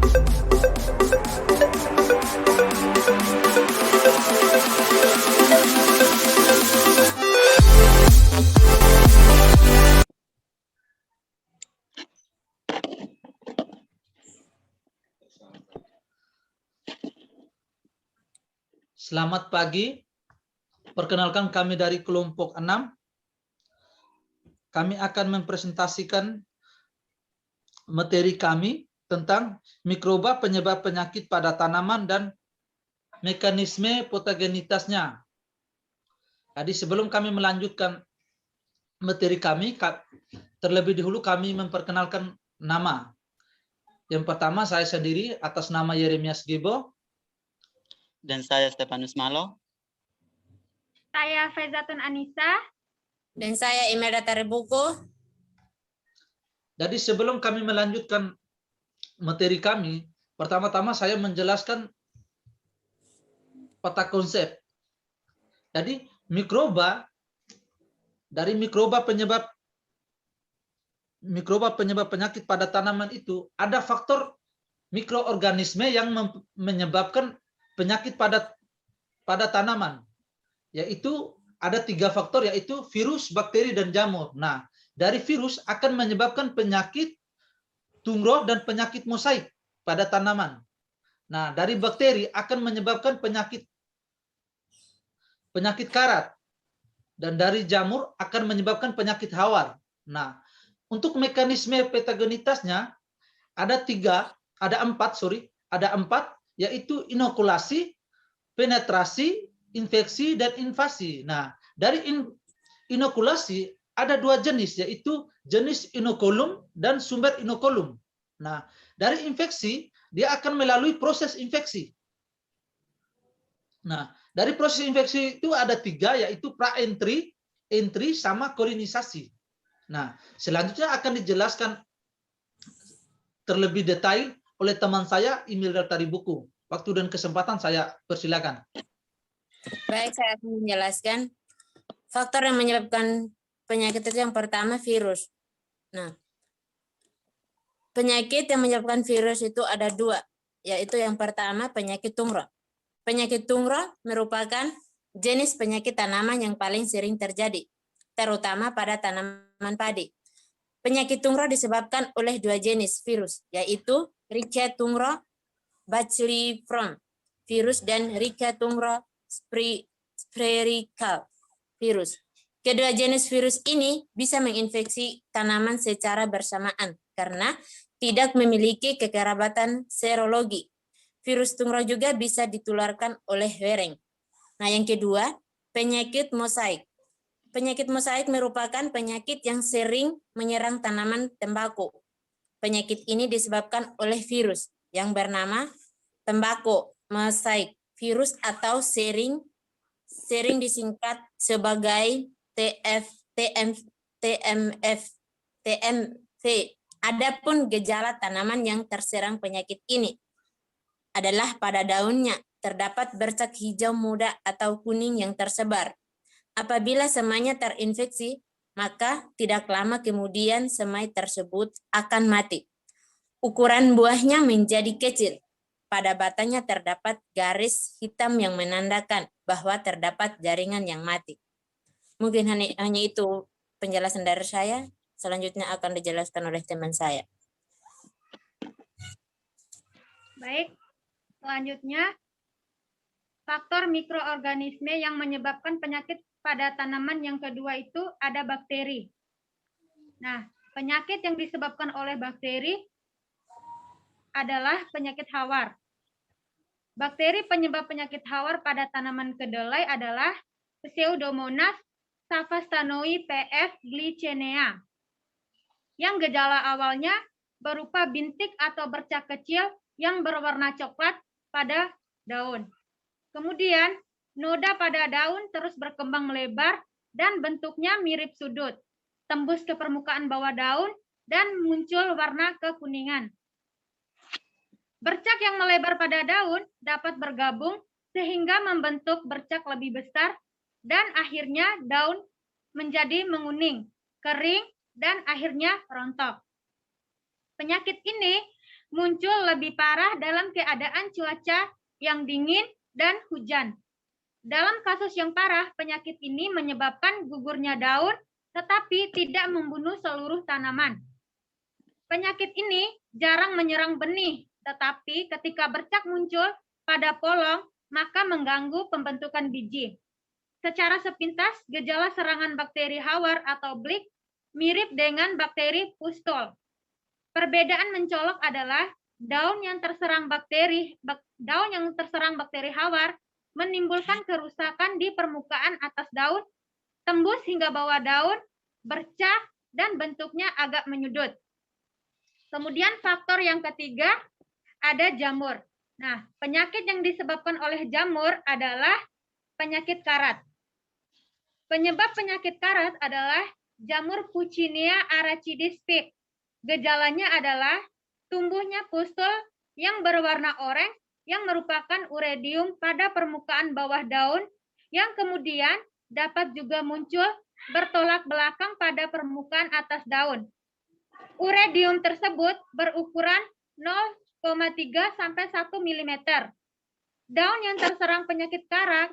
Selamat pagi. Perkenalkan, kami dari kelompok 6. Kami akan mempresentasikan materi kami tentang mikroba penyebab penyakit pada tanaman dan mekanisme patogenitasnya. Jadi sebelum kami melanjutkan materi kami, terlebih dahulu kami memperkenalkan nama. Yang pertama, saya sendiri atas nama Yeremias Gibo. Dan saya Stefanus Malo. Saya Faizatun Anissa. Dan saya Imelda Taribuko. Jadi sebelum kami melanjutkan materi kami, pertama-tama saya menjelaskan peta konsep. Jadi mikroba, dari mikroba penyebab penyakit pada tanaman itu ada faktor mikroorganisme yang menyebabkan penyakit pada tanaman, yaitu ada 3 faktor, yaitu virus, bakteri, dan jamur. Nah, dari virus akan menyebabkan penyakit tungro dan penyakit mosaik pada tanaman. Nah, dari bakteri akan menyebabkan penyakit karat, dan dari jamur akan menyebabkan penyakit hawar. Nah, untuk mekanisme patogenitasnya ada 4, yaitu inokulasi, penetrasi, infeksi, dan invasi. Nah, dari inokulasi ada 2 jenis, yaitu jenis inokulum dan sumber inokulum. Nah, dari infeksi dia akan melalui proses infeksi. Nah, dari proses infeksi itu ada 3, yaitu pra-entry, entry, sama kolonisasi. Nah, selanjutnya akan dijelaskan terlebih detail oleh teman saya, Imelda Taribuko. Waktu dan kesempatan saya persilakan. Baik, saya akan menjelaskan faktor yang menyebabkan penyakit itu. Yang pertama, virus. Nah, penyakit yang menyebabkan virus itu ada 2, yaitu yang pertama penyakit tungro. Penyakit tungro merupakan jenis penyakit tanaman yang paling sering terjadi, terutama pada tanaman padi. Penyakit tungro disebabkan oleh 2 jenis virus, yaitu Rickettsia tungro bacillifrom virus dan Rickettsia tungro sprerical virus. Kedua jenis virus ini bisa menginfeksi tanaman secara bersamaan karena tidak memiliki kekerabatan serologi. Virus tungro juga bisa ditularkan oleh wereng. Nah, yang kedua, penyakit mosaik. Penyakit mosaik merupakan penyakit yang sering menyerang tanaman tembakau. Penyakit ini disebabkan oleh virus yang bernama tembakau mosaik virus atau sering disingkat sebagai TMV. Adapun gejala tanaman yang terserang penyakit ini adalah pada daunnya terdapat bercak hijau muda atau kuning yang tersebar. Apabila semainya terinfeksi, maka tidak lama kemudian semai tersebut akan mati. Ukuran buahnya menjadi kecil. Pada batangnya terdapat garis hitam yang menandakan bahwa terdapat jaringan yang mati. Mungkin hanya itu penjelasan dari saya. Selanjutnya akan dijelaskan oleh teman saya. Baik, selanjutnya faktor mikroorganisme yang menyebabkan penyakit pada tanaman yang kedua itu ada bakteri. Nah, penyakit yang disebabkan oleh bakteri adalah penyakit hawar. Bakteri penyebab penyakit hawar pada tanaman kedelai adalah Pseudomonas savasthanoi PF glycinea. Yang gejala awalnya berupa bintik atau bercak kecil yang berwarna coklat pada daun. Kemudian, noda pada daun terus berkembang melebar dan bentuknya mirip sudut, tembus ke permukaan bawah daun dan muncul warna kekuningan. Bercak yang melebar pada daun dapat bergabung sehingga membentuk bercak lebih besar dan akhirnya daun menjadi menguning, kering, dan akhirnya rontok. Penyakit ini muncul lebih parah dalam keadaan cuaca yang dingin dan hujan. Dalam kasus yang parah, penyakit ini menyebabkan gugurnya daun, tetapi tidak membunuh seluruh tanaman. Penyakit ini jarang menyerang benih, tetapi ketika bercak muncul pada polong, maka mengganggu pembentukan biji. Secara sepintas, gejala serangan bakteri Hawar atau Blick mirip dengan bakteri pustul. Perbedaan mencolok adalah daun yang terserang bakteri Hawar menimbulkan kerusakan di permukaan atas daun, tembus hingga bawah daun, bercak, dan bentuknya agak menyudut. Kemudian faktor yang ketiga, ada jamur. Nah, penyakit yang disebabkan oleh jamur adalah penyakit karat. Penyebab penyakit karat adalah jamur Puccinia aracidis Pic. Gejalanya adalah tumbuhnya pustul yang berwarna oranye yang merupakan uredium pada permukaan bawah daun yang kemudian dapat juga muncul bertolak belakang pada permukaan atas daun. Uredium tersebut berukuran 0,3 sampai 1 mm. Daun yang terserang penyakit karat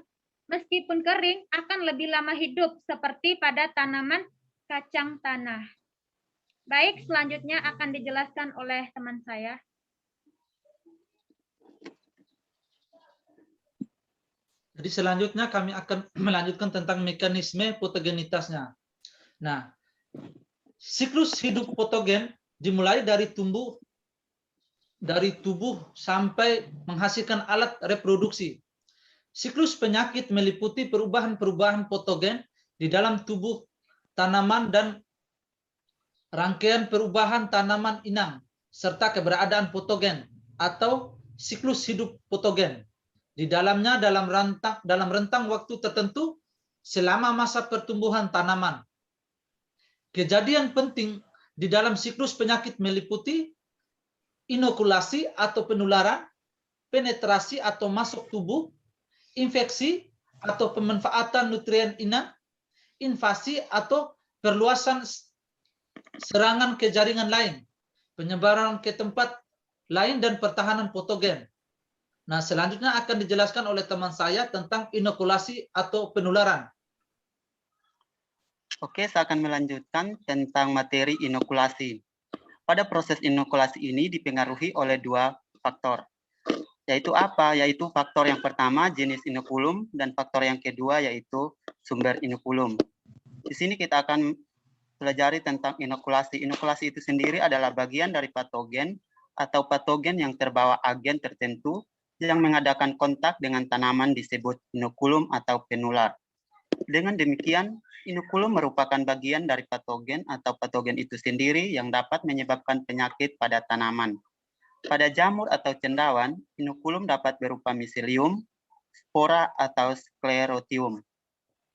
meskipun kering akan lebih lama hidup seperti pada tanaman kacang tanah. Baik, selanjutnya akan dijelaskan oleh teman saya. Jadi selanjutnya kami akan melanjutkan tentang mekanisme patogenitasnya. Nah, siklus hidup patogen dimulai dari tubuh sampai menghasilkan alat reproduksi. Siklus penyakit meliputi perubahan-perubahan patogen di dalam tubuh tanaman dan rangkaian perubahan tanaman inang serta keberadaan patogen atau siklus hidup patogen. Di dalamnya dalam rentang waktu tertentu selama masa pertumbuhan tanaman. Kejadian penting di dalam siklus penyakit meliputi inokulasi atau penularan, penetrasi atau masuk tubuh, infeksi atau pemanfaatan nutrien inang, invasi atau perluasan serangan ke jaringan lain, penyebaran ke tempat lain dan pertahanan patogen. Nah, selanjutnya akan dijelaskan oleh teman saya tentang inokulasi atau penularan. Oke, saya akan melanjutkan tentang materi inokulasi. Pada proses inokulasi ini dipengaruhi oleh dua faktor. Yaitu apa? Yaitu faktor yang pertama jenis inokulum dan faktor yang kedua yaitu sumber inokulum. Di sini kita akan pelajari tentang inokulasi. Inokulasi itu sendiri adalah bagian dari patogen atau patogen yang terbawa agen tertentu yang mengadakan kontak dengan tanaman disebut inokulum atau penular. Dengan demikian, inokulum merupakan bagian dari patogen atau patogen itu sendiri yang dapat menyebabkan penyakit pada tanaman. Pada jamur atau cendawan, inokulum dapat berupa miselium, spora atau sklerotium.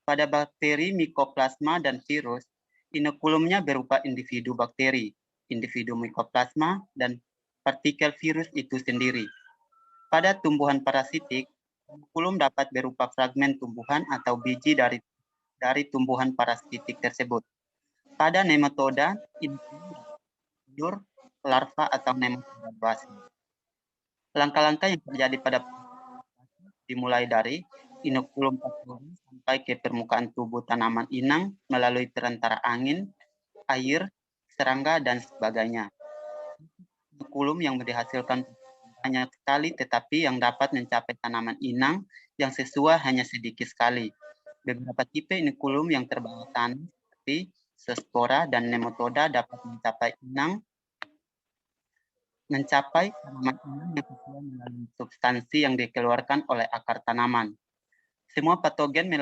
Pada bakteri, mikoplasma, dan virus, inokulumnya berupa individu bakteri, individu mikoplasma, dan partikel virus itu sendiri. Pada tumbuhan parasitik, inokulum dapat berupa fragmen tumbuhan atau biji dari tumbuhan parasitik tersebut. Pada nematoda, inokulum larva atau nematoda basi. Langkah-langkah yang terjadi pada dimulai dari inokulum patogen sampai ke permukaan tubuh tanaman inang melalui perantara angin, air, serangga, dan sebagainya. Inokulum yang dihasilkan hanya sekali, tetapi yang dapat mencapai tanaman inang yang sesuai hanya sedikit sekali. Beberapa tipe inokulum yang terbawa tanah seperti spora dan nematoda dapat mencapai tanaman inang yang sesuai melalui substansi yang dikeluarkan oleh akar tanaman. Semua patogen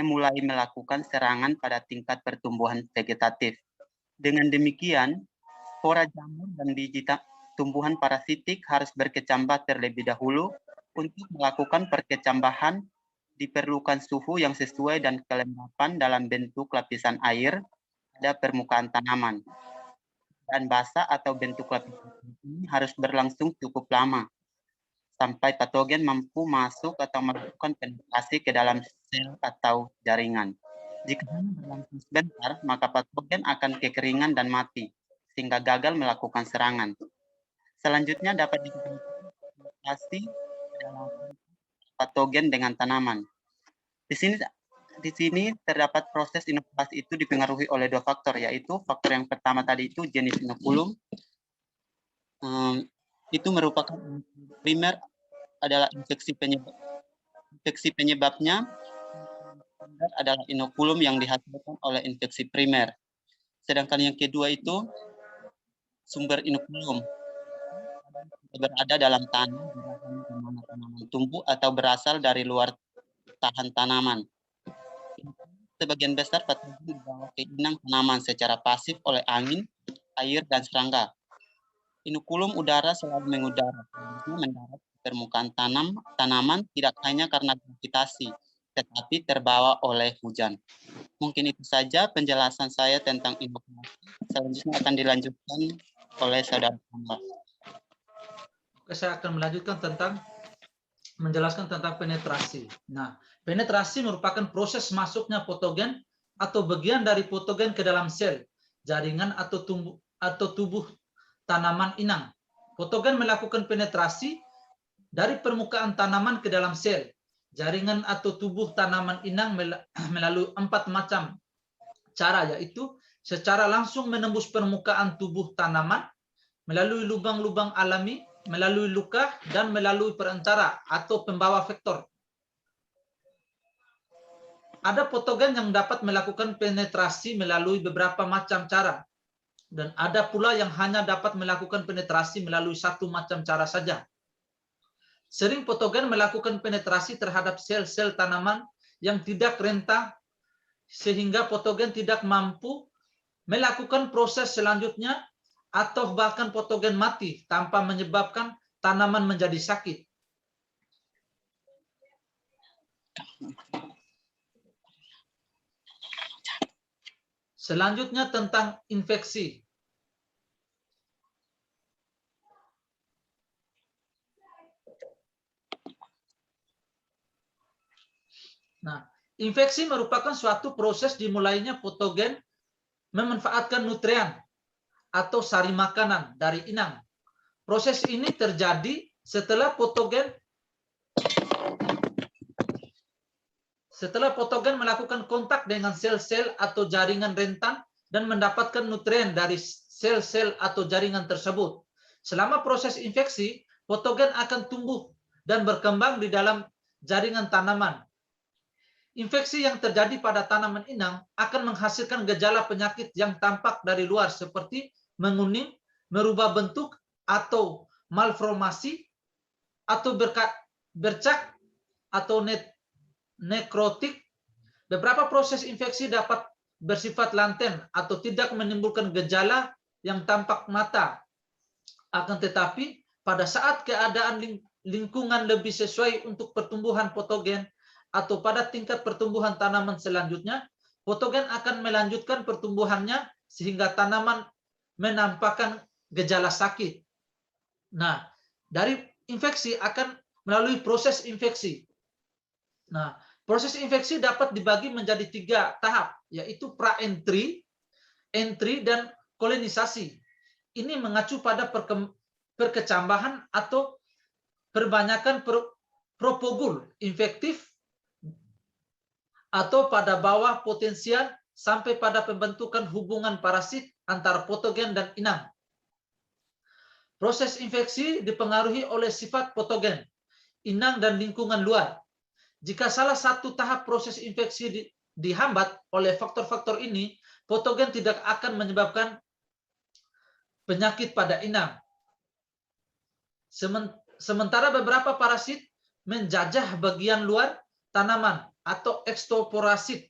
mulai melakukan serangan pada tingkat pertumbuhan vegetatif. Dengan demikian, spora jamur dan biji tumbuhan parasitik harus berkecambah terlebih dahulu. Untuk melakukan perkecambahan, diperlukan suhu yang sesuai dan kelembapan dalam bentuk lapisan air pada permukaan tanaman. Dan basah atau bentuk lapisan ini harus berlangsung cukup lama, sampai patogen mampu masuk atau melakukan penetrasi ke dalam sel atau jaringan. Jika hanya berlangsung sebentar, maka patogen akan kekeringan dan mati, sehingga gagal melakukan serangan. Selanjutnya dapat diidentifikasi dalam patogen dengan tanaman. Di sini terdapat proses inovasi itu dipengaruhi oleh dua faktor, yaitu faktor yang pertama tadi itu jenis inokulum. Itu merupakan primer adalah infeksi penyebabnya adalah inokulum yang dihasilkan oleh infeksi primer. Sedangkan yang kedua itu sumber inokulum berada dalam tanah, tanaman tumbuh atau berasal dari luar tahan tanaman. Sebagian besar patogen dibawa ke inang tanaman secara pasif oleh angin, air, dan serangga. Inokulum udara selalu mengudara, mendarat di permukaan tanaman tidak hanya karena gravitasi, tetapi terbawa oleh hujan. Mungkin itu saja penjelasan saya tentang inokulasi. Selanjutnya akan dilanjutkan oleh saudara Anwar. Saya akan melanjutkan menjelaskan tentang penetrasi. Nah, penetrasi merupakan proses masuknya patogen atau bagian dari patogen ke dalam sel, jaringan atau tubuh tanaman inang. Patogen melakukan penetrasi dari permukaan tanaman ke dalam sel, jaringan atau tubuh tanaman inang melalui 4 macam cara, yaitu secara langsung menembus permukaan tubuh tanaman, melalui lubang-lubang alami, melalui luka, dan melalui perantara atau pembawa vektor. Ada patogen yang dapat melakukan penetrasi melalui beberapa macam cara, dan ada pula yang hanya dapat melakukan penetrasi melalui satu macam cara saja. Sering patogen melakukan penetrasi terhadap sel-sel tanaman yang tidak rentang, sehingga patogen tidak mampu melakukan proses selanjutnya, atau bahkan patogen mati tanpa menyebabkan tanaman menjadi sakit. Selanjutnya tentang infeksi. Nah, infeksi merupakan suatu proses dimulainya patogen memanfaatkan nutrien atau sari makanan dari inang. Proses ini terjadi setelah patogen melakukan kontak dengan sel-sel atau jaringan rentan dan mendapatkan nutrien dari sel-sel atau jaringan tersebut. Selama proses infeksi, patogen akan tumbuh dan berkembang di dalam jaringan tanaman. Infeksi yang terjadi pada tanaman inang akan menghasilkan gejala penyakit yang tampak dari luar seperti menguning, merubah bentuk, atau malformasi, atau bercak, atau nekrotik. Beberapa proses infeksi dapat bersifat laten atau tidak menimbulkan gejala yang tampak mata. Akan tetapi, pada saat keadaan lingkungan lebih sesuai untuk pertumbuhan patogen, atau pada tingkat pertumbuhan tanaman selanjutnya, patogen akan melanjutkan pertumbuhannya sehingga tanaman menampakkan gejala sakit. Nah, dari infeksi akan melalui proses infeksi. Nah, proses infeksi dapat dibagi menjadi 3 tahap, yaitu pra-entry, entry, dan kolonisasi. Ini mengacu pada perkecambahan atau perbanyakan propagul infektif, atau pada bawah potensial sampai pada pembentukan hubungan parasit antara patogen dan inang. Proses infeksi dipengaruhi oleh sifat patogen, inang, dan lingkungan luar. Jika salah satu tahap proses infeksi dihambat oleh faktor-faktor ini, patogen tidak akan menyebabkan penyakit pada inang. Sementara beberapa parasit menjajah bagian luar tanaman atau ekstoporosit.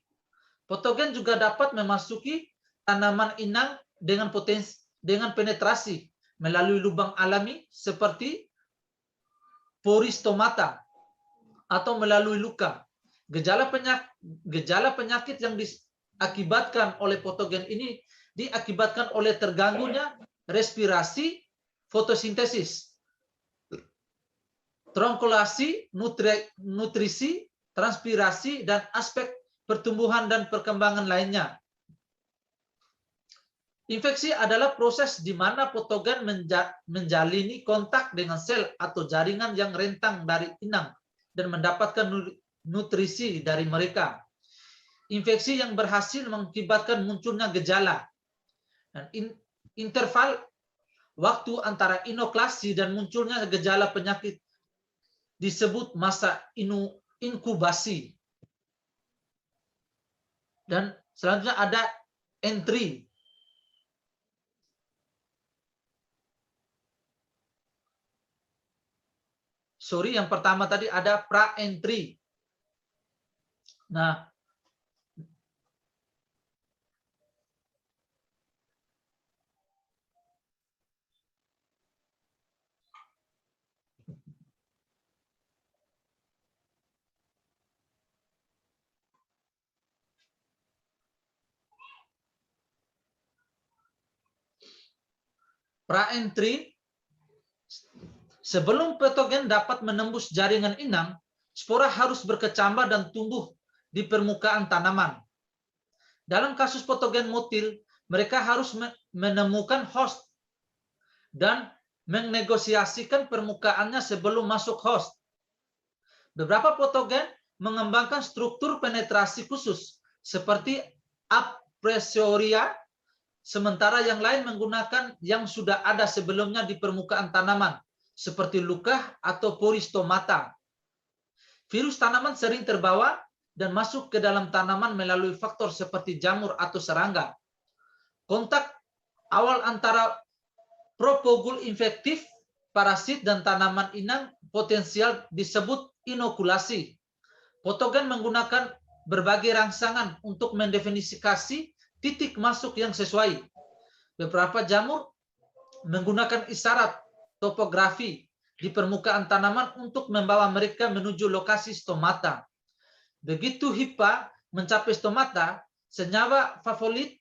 Patogen juga dapat memasuki tanaman inang dengan penetrasi melalui lubang alami seperti poristomata atau melalui luka. Gejala penyakit yang diakibatkan oleh patogen ini diakibatkan oleh terganggunya respirasi, fotosintesis, tronkulasi, nutrisi, transpirasi, dan aspek pertumbuhan dan perkembangan lainnya. Infeksi adalah proses di mana patogen menjalini kontak dengan sel atau jaringan yang rentang dari inang dan mendapatkan nutrisi dari mereka. Infeksi yang berhasil mengakibatkan munculnya gejala. Dan interval waktu antara inokulasi dan munculnya gejala penyakit disebut masa inkubasi. Dan selanjutnya ada entry. Sorry, yang pertama tadi ada pra-entry. Nah, pra-entry, sebelum patogen dapat menembus jaringan inang, spora harus berkecambah dan tumbuh di permukaan tanaman. Dalam kasus patogen motil, mereka harus menemukan host dan menegosiasikan permukaannya sebelum masuk host. Beberapa patogen mengembangkan struktur penetrasi khusus, seperti Apresioria, sementara yang lain menggunakan yang sudah ada sebelumnya di permukaan tanaman, seperti luka atau poristomata. Virus tanaman sering terbawa dan masuk ke dalam tanaman melalui faktor seperti jamur atau serangga. Kontak awal antara propagul infektif, parasit, dan tanaman inang potensial disebut inokulasi. Patogen menggunakan berbagai rangsangan untuk mendefinisikan titik masuk yang sesuai. Beberapa jamur menggunakan isyarat topografi di permukaan tanaman untuk membawa mereka menuju lokasi stomata. Begitu hipa mencapai stomata, senyawa favolit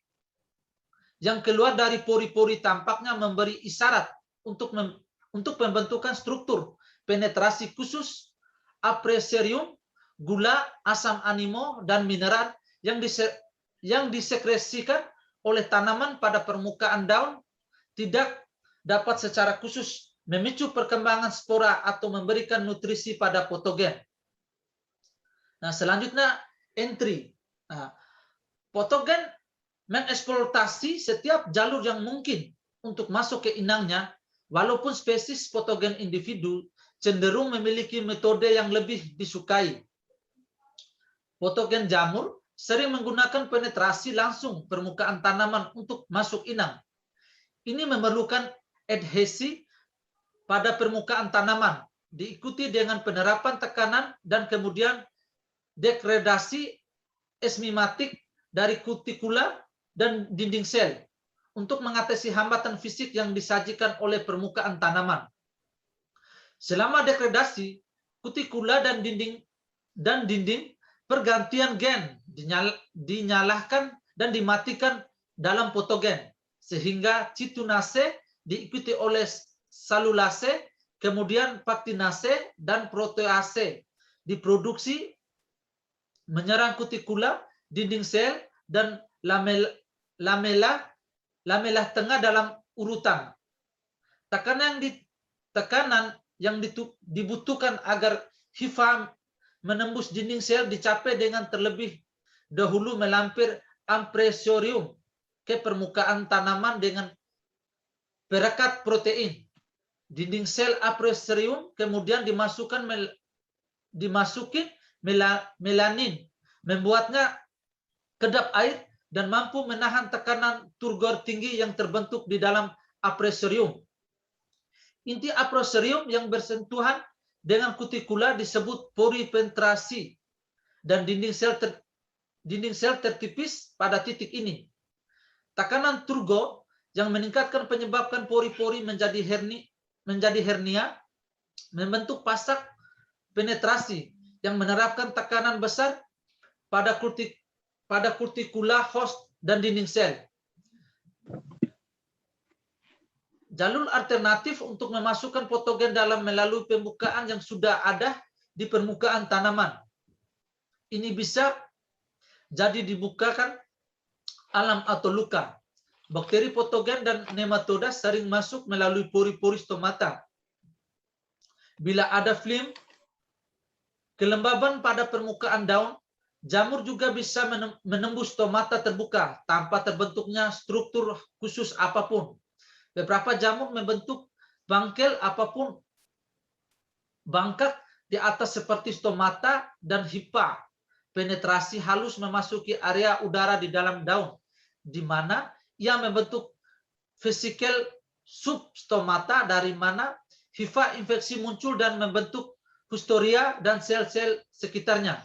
yang keluar dari pori-pori tampaknya memberi isyarat untuk pembentukan struktur penetrasi khusus Apreserium, gula, asam animo, dan mineral yang disekresikan oleh tanaman pada permukaan daun tidak dapat secara khusus memicu perkembangan spora atau memberikan nutrisi pada patogen. Nah, selanjutnya entry. Nah, patogen mengeksploitasi setiap jalur yang mungkin untuk masuk ke inangnya, walaupun spesies patogen individu cenderung memiliki metode yang lebih disukai. Patogen jamur sering menggunakan penetrasi langsung permukaan tanaman untuk masuk inang. Ini memerlukan adhesi pada permukaan tanaman, diikuti dengan penerapan tekanan dan kemudian degradasi enzimatik dari kutikula dan dinding sel untuk mengatasi hambatan fisik yang disajikan oleh permukaan tanaman. Selama degradasi, kutikula dan dinding pergantian gen dinyalakan dan dimatikan dalam patogen, sehingga citunase diikuti oleh salulase, kemudian paktinase dan protease diproduksi menyerang kutikula, dinding sel, dan lamela tengah dalam urutan. Tekanan yang dibutuhkan agar hifa menembus dinding sel dicapai dengan terlebih dahulu melampir Apresorium ke permukaan tanaman dengan perekat protein. Dinding sel Apresorium kemudian dimasukin melanin, membuatnya kedap air dan mampu menahan tekanan turgor tinggi yang terbentuk di dalam Apresorium. Inti Apresorium yang bersentuhan dengan kutikula disebut poripenetrasi dan dinding sel tertipis pada titik ini. Tekanan turgo yang meningkatkan penyebabkan pori-pori menjadi hernia, membentuk pasak penetrasi yang menerapkan tekanan besar pada kutikula, host, dan dinding sel. Jalur alternatif untuk memasukkan patogen dalam melalui pembukaan yang sudah ada di permukaan tanaman. Ini bisa jadi dibukakan alam atau luka. Bakteri patogen dan nematoda sering masuk melalui pori-pori stomata. Bila ada film, kelembaban pada permukaan daun, jamur juga bisa menembus stomata terbuka tanpa terbentuknya struktur khusus apapun. Beberapa jamur membentuk bangkel apapun bangkak di atas seperti stomata dan hipa. Penetrasi halus memasuki area udara di dalam daun, di mana ia membentuk vesikel substomata dari mana hifa infeksi muncul dan membentuk pustoria dan sel-sel sekitarnya.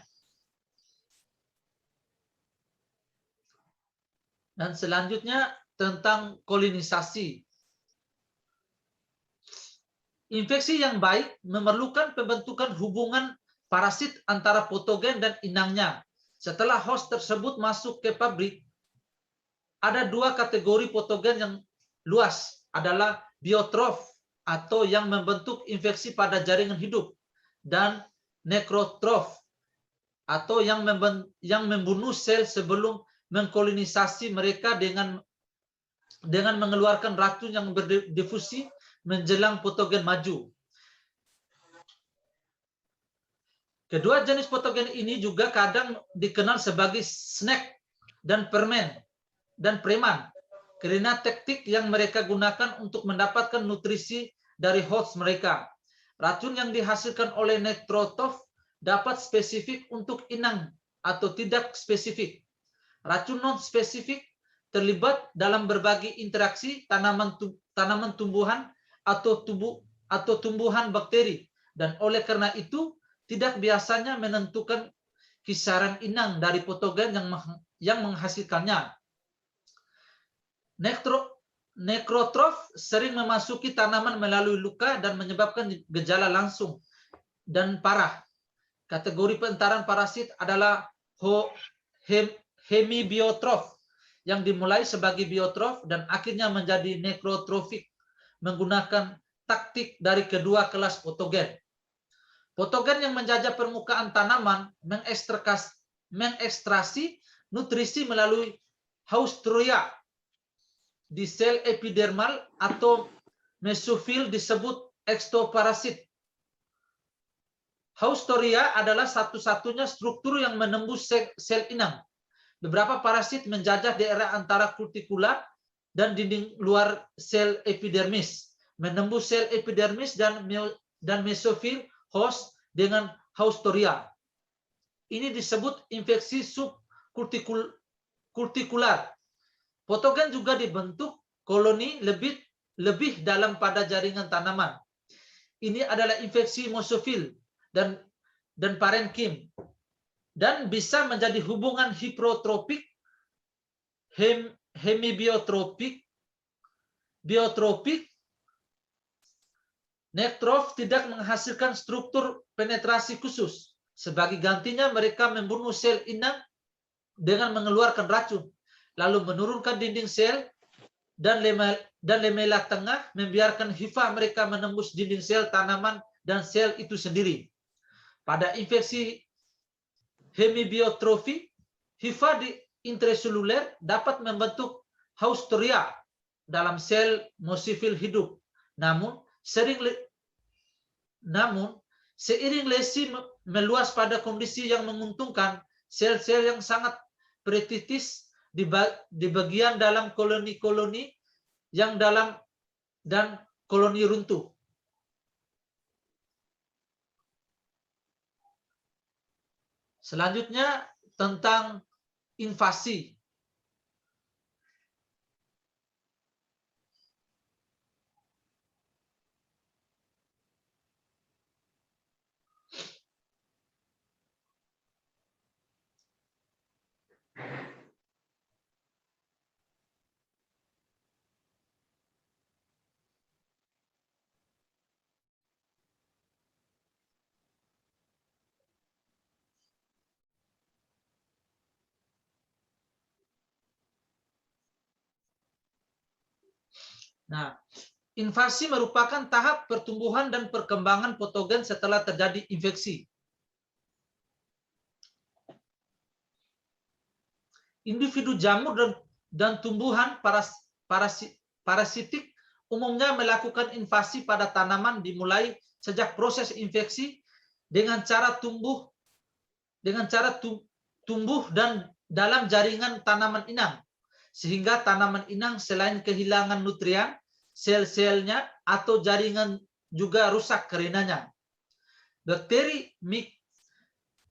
Dan selanjutnya tentang kolonisasi. Infeksi yang baik memerlukan pembentukan hubungan parasit antara patogen dan inangnya. Setelah host tersebut masuk ke pabrik, ada dua kategori patogen yang luas, adalah biotrof atau yang membentuk infeksi pada jaringan hidup, dan nekrotrof atau yang membunuh sel sebelum mengkolonisasi mereka dengan mengeluarkan racun yang berdifusi menjelang patogen maju. Kedua jenis patogen ini juga kadang dikenal sebagai snack dan permen dan preman karena taktik yang mereka gunakan untuk mendapatkan nutrisi dari host mereka. Racun yang dihasilkan oleh nekrotrof dapat spesifik untuk inang atau tidak spesifik. Racun non-spesifik terlibat dalam berbagai interaksi tanaman tumbuhan atau tumbuhan bakteri, dan oleh karena itu tidak biasanya menentukan kisaran inang dari patogen yang menghasilkannya. Nekrotrof sering memasuki tanaman melalui luka dan menyebabkan gejala langsung dan parah. Kategori peantaran parasit adalah hemibiotrof yang dimulai sebagai biotrof dan akhirnya menjadi nekrotrofik menggunakan taktik dari kedua kelas patogen. Patogen yang menjajah permukaan tanaman mengekstrasi nutrisi melalui haustoria di sel epidermal atau mesofil disebut ekstoparasit. Haustoria adalah satu-satunya struktur yang menembus sel inang. Beberapa parasit menjajah daerah antara kutikula dan dinding luar sel epidermis, menembus sel epidermis dan mesofil host dengan haustoria. Ini disebut infeksi subkultikular. Patogen juga dibentuk koloni lebih dalam pada jaringan tanaman. Ini adalah infeksi mesofil dan parenkim, dan bisa menjadi hubungan hiprotropik, hemibiotropik, biotropik. Nektrof tidak menghasilkan struktur penetrasi khusus. Sebagai gantinya mereka membunuh sel inang dengan mengeluarkan racun, lalu menurunkan dinding sel dan lamella tengah, membiarkan hifa mereka menembus dinding sel tanaman dan sel itu sendiri. Pada infeksi hemibiotrofi, hifa di intraseluler dapat membentuk haustoria dalam sel mesofil hidup. Namun seiring lesi meluas pada kondisi yang menguntungkan, sel-sel yang sangat pretitis di bagian dalam koloni-koloni yang dalam dan koloni runtuh. Selanjutnya tentang invasi. Nah, invasi merupakan tahap pertumbuhan dan perkembangan patogen setelah terjadi infeksi. Individu jamur dan tumbuhan parasitik umumnya melakukan invasi pada tanaman dimulai sejak proses infeksi dengan cara tumbuh dan dalam jaringan tanaman inang, sehingga tanaman inang selain kehilangan nutrien, sel-selnya atau jaringan juga rusak karenanya. Bakteri,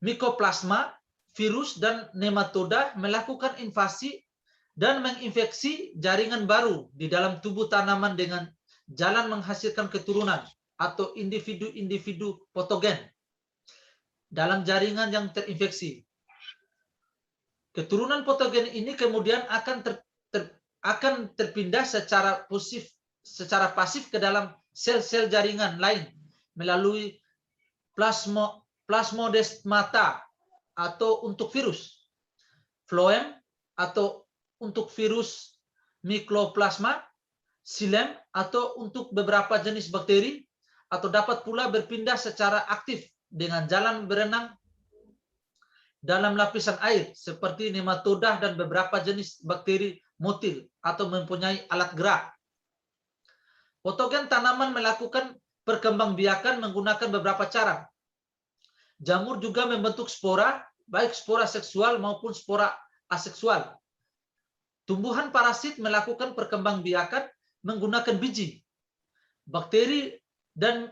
mikoplasma, virus, dan nematoda melakukan invasi dan menginfeksi jaringan baru di dalam tubuh tanaman dengan jalan menghasilkan keturunan atau individu-individu patogen dalam jaringan yang terinfeksi. Keturunan patogen ini kemudian akan terpindah secara pasif ke dalam sel-sel jaringan lain melalui plasmodesmata atau untuk virus, phloem atau untuk virus Mycoplasma, xylem atau untuk beberapa jenis bakteri, atau dapat pula berpindah secara aktif dengan jalan berenang dalam lapisan air seperti nematoda dan beberapa jenis bakteri motil atau mempunyai alat gerak. Patogen tanaman melakukan perkembangbiakan menggunakan beberapa cara. Jamur juga membentuk spora, baik spora seksual maupun spora aseksual. Tumbuhan parasit melakukan perkembangbiakan menggunakan biji. Bakteri dan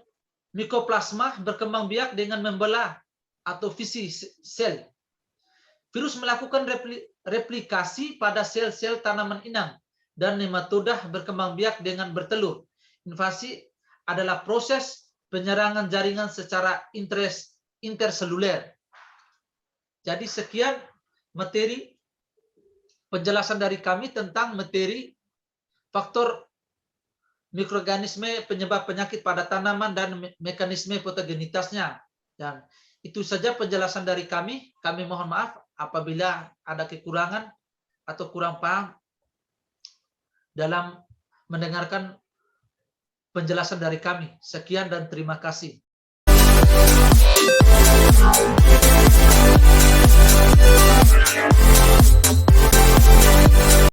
mikoplasma berkembang biak dengan membelah atau fisi sel. Virus melakukan replikasi pada sel-sel tanaman inang dan nematoda berkembang biak dengan bertelur. Invasi adalah proses penyerangan jaringan secara interseluler. Jadi sekian materi penjelasan dari kami tentang materi faktor mikroorganisme penyebab penyakit pada tanaman dan mekanisme patogenitasnya. Dan itu saja penjelasan dari kami. Kami mohon maaf apabila ada kekurangan atau kurang paham dalam mendengarkan penjelasan dari kami. Sekian dan terima kasih.